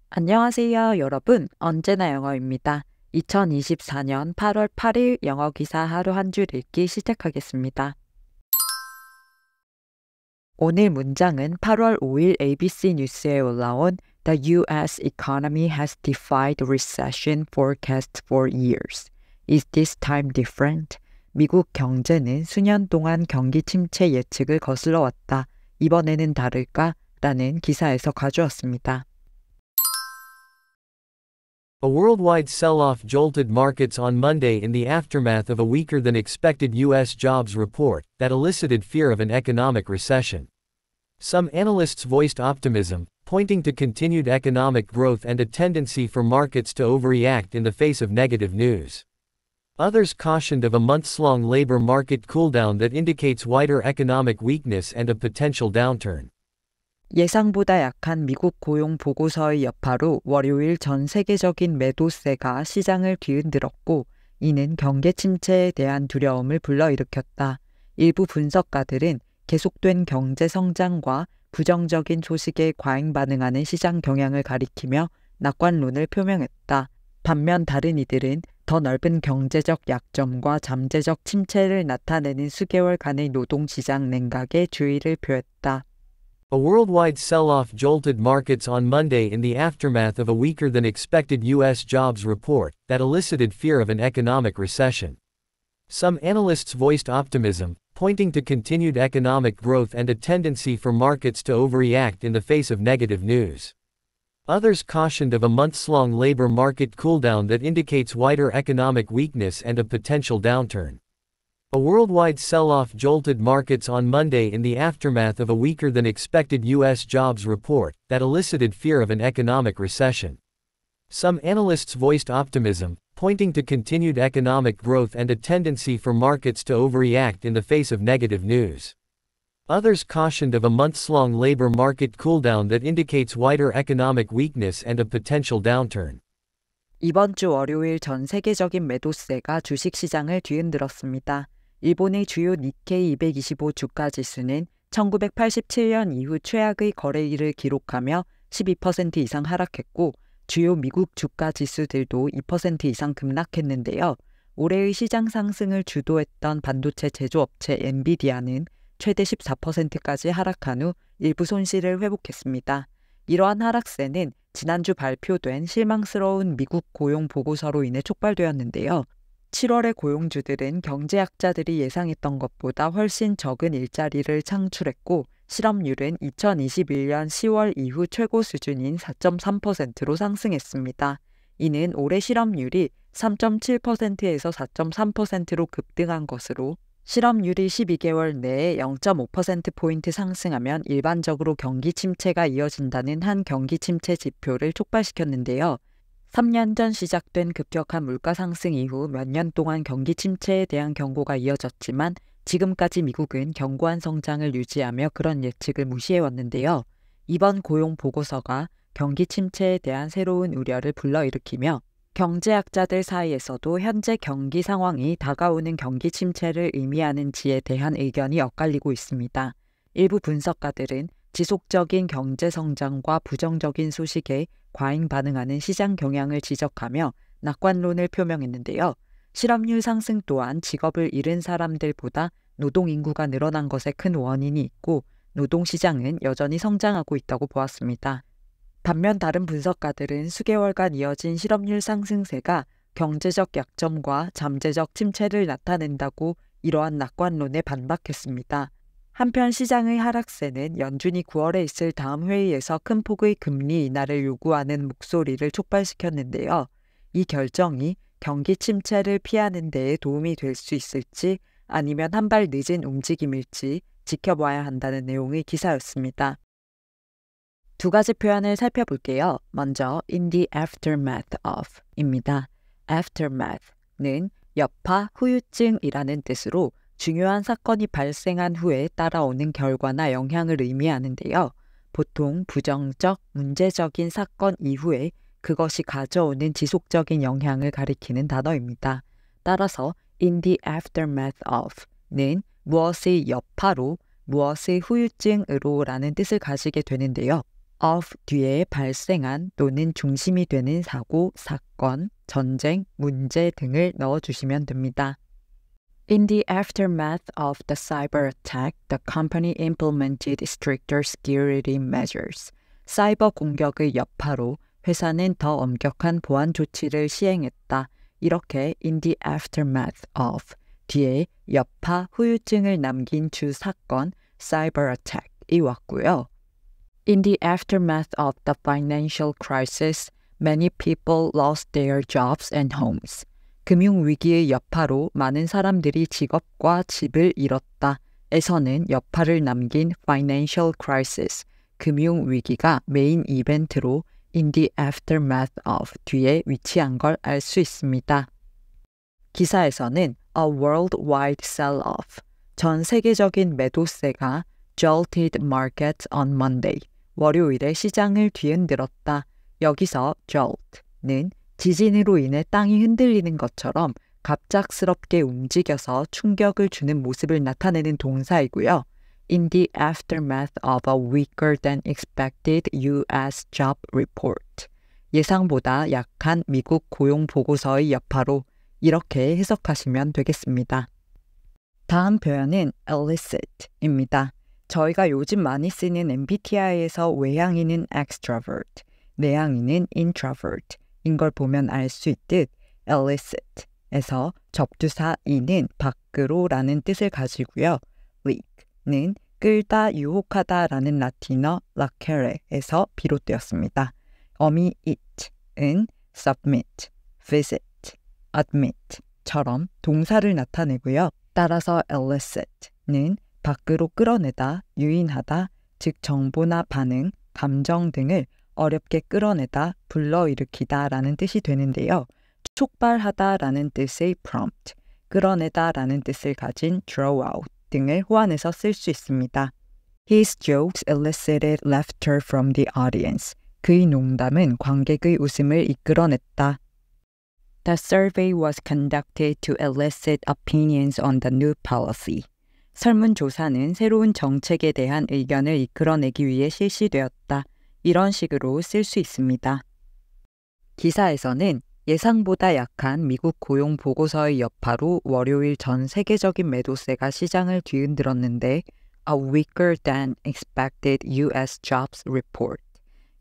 안녕하세요, 여러분. 언제나 영어입니다. 2024년 8월 8일 영어 기사 하루 한 줄 읽기 시작하겠습니다. 오늘 문장은 8월 5일 ABC 뉴스에 올라온 The U.S. economy has defied recession forecast for years. Is this time different? 미국 경제는 수년 동안 경기 침체 예측을 거슬러 왔다. 이번에는 다를까? 라는 기사에서 가져왔습니다. A worldwide sell-off jolted markets on Monday in the aftermath of a weaker-than-expected U.S. jobs report that elicited fear of an economic recession. Some analysts voiced optimism, pointing to continued economic growth and a tendency for markets to overreact in the face of negative news. Others cautioned of a months-long labor market cooldown that indicates wider economic weakness and a potential downturn. 예상보다 약한 미국 고용 보고서의 여파로 월요일 전 세계적인 매도세가 시장을 뒤흔들었고, 이는 경기 침체에 대한 두려움을 불러일으켰다. 일부 분석가들은 계속된 경제 성장과 부정적인 소식에 과잉 반응하는 시장 경향을 가리키며 낙관론을 표명했다. 반면 다른 이들은 더 넓은 경제적 약점과 잠재적 침체를 나타내는 수개월간의 노동시장 냉각에 주의를 표했다. A worldwide sell-off jolted markets on Monday in the aftermath of a weaker-than-expected U.S. jobs report that elicited fear of an economic recession. Some analysts voiced optimism, pointing to continued economic growth and a tendency for markets to overreact in the face of negative news. Others cautioned of a months-long labor market cooldown that indicates wider economic weakness and a potential downturn. A worldwide sell-off jolted markets on Monday in the aftermath of a weaker-than-expected U.S. jobs report that elicited fear of an economic recession. Some analysts voiced optimism, pointing to continued economic growth and a tendency for markets to overreact in the face of negative news. Others cautioned of a months-long labor market cooldown that indicates wider economic weakness and a potential downturn. 이번 주 월요일 전 세계적인 매도세가 주식시장을 뒤흔들었습니다. 일본의 주요 니케이 225 주가 지수는 1987년 이후 최악의 거래일을 기록하며 12% 이상 하락했고, 주요 미국 주가 지수들도 2% 이상 급락했는데요. 올해의 시장 상승을 주도했던 반도체 제조업체 엔비디아는 최대 14%까지 하락한 후 일부 손실을 회복했습니다. 이러한 하락세는 지난주 발표된 실망스러운 미국 고용 보고서로 인해 촉발되었는데요. 7월의 고용주들은 경제학자들이 예상했던 것보다 훨씬 적은 일자리를 창출했고, 실업률은 2021년 10월 이후 최고 수준인 4.3%로 상승했습니다. 이는 올해 실업률이 3.7%에서 4.3%로 급등한 것으로, 실업률이 12개월 내에 0.5%포인트 상승하면 일반적으로 경기 침체가 이어진다는 한 경기 침체 지표를 촉발시켰는데요. 3년 전 시작된 급격한 물가 상승 이후 몇 년 동안 경기 침체에 대한 경고가 이어졌지만, 지금까지 미국은 견고한 성장을 유지하며 그런 예측을 무시해왔는데요. 이번 고용 보고서가 경기 침체에 대한 새로운 우려를 불러일으키며, 경제학자들 사이에서도 현재 경기 상황이 다가오는 경기 침체를 의미하는지에 대한 의견이 엇갈리고 있습니다. 일부 분석가들은 지속적인 경제 성장과 부정적인 소식에 과잉 반응하는 시장 경향을 지적하며 낙관론을 표명했는데요. 실업률 상승 또한 직업을 잃은 사람들보다 노동 인구가 늘어난 것에 큰 원인이 있고, 노동시장은 여전히 성장하고 있다고 보았습니다. 반면 다른 분석가들은 수개월간 이어진 실업률 상승세가 경제적 약점과 잠재적 침체를 나타낸다고 이러한 낙관론에 반박했습니다. 한편 시장의 하락세는 연준이 9월에 있을 다음 회의에서 큰 폭의 금리 인하를 요구하는 목소리를 촉발시켰는데요. 이 결정이 경기 침체를 피하는 데에 도움이 될 수 있을지 아니면 한 발 늦은 움직임일지 지켜봐야 한다는 내용의 기사였습니다. 두 가지 표현을 살펴볼게요. 먼저 in the aftermath of 입니다. aftermath는 여파, 후유증이라는 뜻으로 중요한 사건이 발생한 후에 따라오는 결과나 영향을 의미하는데요. 보통 부정적, 문제적인 사건 이후에 그것이 가져오는 지속적인 영향을 가리키는 단어입니다. 따라서 in the aftermath of는 무엇의 여파로, 무엇의 후유증으로 라는 뜻을 가지게 되는데요. of 뒤에 발생한 또는 중심이 되는 사고, 사건, 전쟁, 문제 등을 넣어주시면 됩니다. In the aftermath of the cyber attack, the company implemented stricter security measures. 사이버 공격의 여파로 회사는 더 엄격한 보안 조치를 시행했다. 이렇게 in the aftermath of 뒤에 여파, 후유증을 남긴 주 사건, cyber attack이 왔고요. In the aftermath of the financial crisis, many people lost their jobs and homes. 금융위기의 여파로 많은 사람들이 직업과 집을 잃었다. 에서는 여파를 남긴 financial crisis, 금융위기가 메인 이벤트로 in the aftermath of 뒤에 위치한 걸 알 수 있습니다. 기사에서는 a worldwide sell-off, 전 세계적인 매도세가 jolted markets on Monday, 월요일에 시장을 뒤흔들었다. 여기서 jolt는 지진으로 인해 땅이 흔들리는 것처럼 갑작스럽게 움직여서 충격을 주는 모습을 나타내는 동사이고요. In the aftermath of a weaker than expected U.S. job report. 예상보다 약한 미국 고용 보고서의 여파로 이렇게 해석하시면 되겠습니다. 다음 표현은 elicit입니다. 저희가 요즘 많이 쓰는 MBTI에서 외향인은 extrovert, 내향인은 introvert 인 걸 보면 알 수 있듯 elicit에서 접두사 이는 밖으로 라는 뜻을 가지고요. leak는 끌다, 유혹하다 라는 라틴어 lacere에서 비롯되었습니다. 어미 it은 submit, visit, admit처럼 동사를 나타내고요. 따라서 elicit는 밖으로 끌어내다, 유인하다, 즉 정보나 반응, 감정 등을 어렵게 끌어내다, 불러일으키다 라는 뜻이 되는데요. 촉발하다 라는 뜻의 prompt, 끌어내다 라는 뜻을 가진 draw out 등을 호환해서 쓸 수 있습니다. His jokes elicited laughter from the audience. 그의 농담은 관객의 웃음을 이끌어냈다. The survey was conducted to elicit opinions on the new policy. 설문조사는 새로운 정책에 대한 의견을 이끌어내기 위해 실시되었다. 이런 식으로 쓸 수 있습니다. 기사에서는 예상보다 약한 미국 고용 보고서의 여파로 월요일 전 세계적인 매도세가 시장을 뒤흔들었는데 a weaker than expected U.S. jobs report.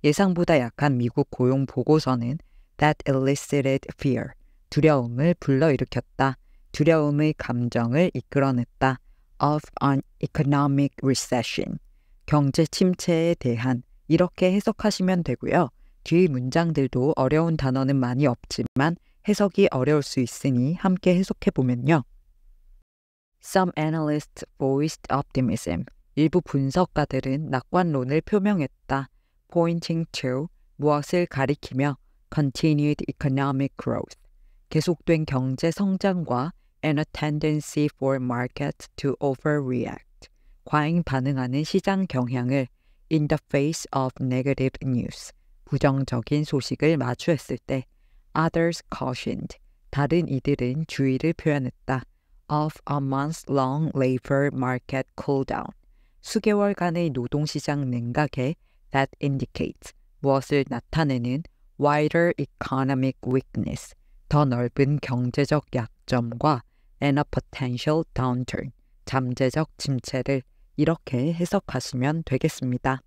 예상보다 약한 미국 고용 보고서는 that elicited fear. 두려움을 불러일으켰다. 두려움의 감정을 이끌어냈다. of an economic recession. 경제 침체에 대한 이렇게 해석하시면 되고요. 뒤 문장들도 어려운 단어는 많이 없지만 해석이 어려울 수 있으니 함께 해석해보면요. Some analysts voiced optimism. 일부 분석가들은 낙관론을 표명했다. Pointing to 무엇을 가리키며 continued economic growth. 계속된 경제 성장과 and a tendency for markets to overreact. 과잉 반응하는 시장 경향을 in the face of negative news. 부정적인 소식을 마주했을 때 others cautioned. 다른 이들은 주의를 표현했다. of a month-long labor market cooldown. 수개월간의 노동시장 냉각에 that indicates. 무엇을 나타내는 wider economic weakness. 더 넓은 경제적 약점과 and a potential downturn. 잠재적 침체를 이렇게 해석하시면 되겠습니다.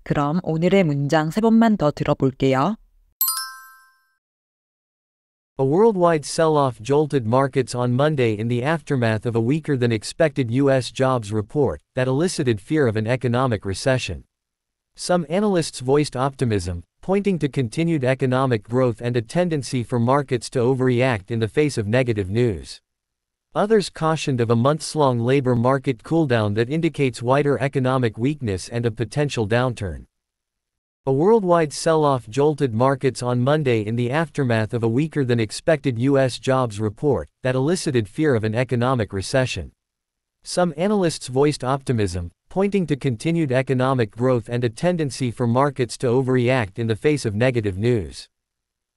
그럼 오늘의 문장 3번만 더 들어볼게요. A worldwide sell-off jolted markets on Monday in the aftermath of a weaker than expected U.S. jobs report that elicited fear of an economic recession. Some analysts voiced optimism, pointing to continued economic growth and a tendency for markets to overreact in the face of negative news. Others cautioned of a months-long labor market cooldown that indicates wider economic weakness and a potential downturn. A worldwide sell-off jolted markets on Monday in the aftermath of a weaker than expected U.S. jobs report that elicited fear of an economic recession. Some analysts voiced optimism, pointing to continued economic growth and a tendency for markets to overreact in the face of negative news.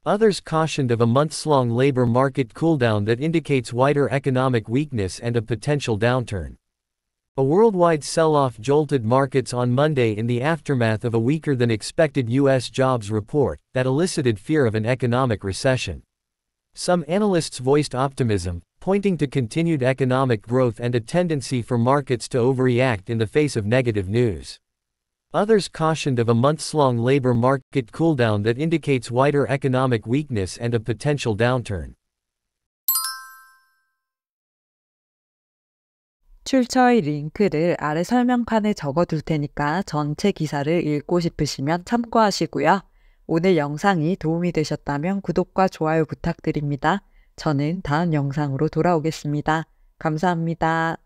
Others cautioned of a months-long labor market cooldown that indicates wider economic weakness and a potential downturn. A worldwide sell-off jolted markets on Monday in the aftermath of a weaker than expected U.S. jobs report that elicited fear of an economic recession. Some analysts voiced optimism, pointing to continued economic growth and a tendency for markets to overreact in the face of negative news. Others cautioned of a months-long labor market cooldown that indicates wider economic weakness and a potential downturn. 출처의 링크를 아래 설명칸에 적어둘 테니까 전체 기사를 읽고 싶으시면 참고하시고요. 오늘 영상이 도움이 되셨다면 구독과 좋아요 부탁드립니다. 저는 다음 영상으로 돌아오겠습니다. 감사합니다.